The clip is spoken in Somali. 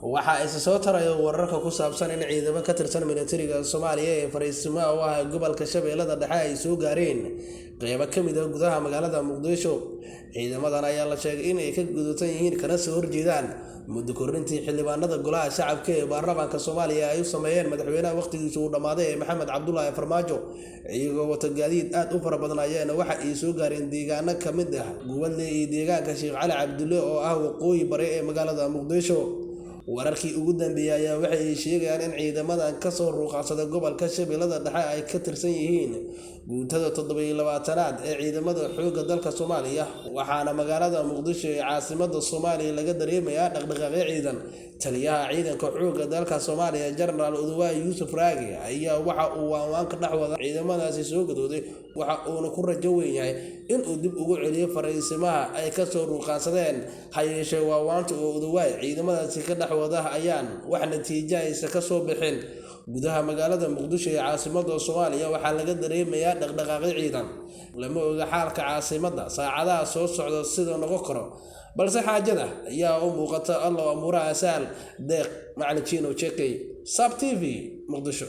waxa ay soo tarayo wararka ku saabsan in ciidamo ka tirsan militariga Soomaaliya ee fariisimaha u ah gobolka Shabeellada Dhexe ay soo gaareen qaybo ka mid ah gudaha magaalada Muqdisho. Ciidamadan ayaa la sheegay in ay ka gudoodsan yihiin kana soo horjeedaan muddo kordhintii xildhibaanada golaha shacabka ee baarlamaanka Soomaaliya ay u sameeyeen madaxweynaha waqtigiisa uu dhamaaday ee Maxamed Cabdullaahi Farmaajo. Iyagoo wata gaadiid aad u fara badan ayaana waxa ay soo gaareen deegaano ka mid ah gobolka iyo deegaanka Sheekh Cali Cabdulle oo ah waqooyi bari ee magaalada Muqdisho. wararkii ugu dambeeyay ayaa waxay sheegayaan in ciidamadan ka soo ruuqaasada gobolka Shabeellada Dhexe ay ka tirsan yihiin guutada 27aad ee ciidamada xoogga dalka Soomaaliya, waxaana magaalada Muqdisho ee caasimadda Soomaaliya laga dareemayaa dhaqdhaqaaqyo ciidan. Taliyaha ciidanka xoogga dalka Soomaaliya General Oduwaa Yuusuf Raagi ayaa waxa uu waanka dhaxwada ciidamadaasi soo gadooday, waxa uuna ku rajo weyn yahay in uu dib ugu celiyo fariisimaha ay ka soo ruuqaasadeen. Hayeeshee waanta oo Oduwaa ciidamadaasi ka dhaxwada ayaan wax natiijo aysan ka soo bixin. gudaha magaalada Muqdisho ee caasimadda Soomaaliya waxaa laga dareemayaa dhaqdhaqaaqyo ciidan. lama oga xaalka caasimadda saacadaha soo socda sida noqon karo, balse xaajada ayaa u muuqata Allah amuuraha sahal. Deeq Macalin Chino Chekey, Sab TV, Muqdisho.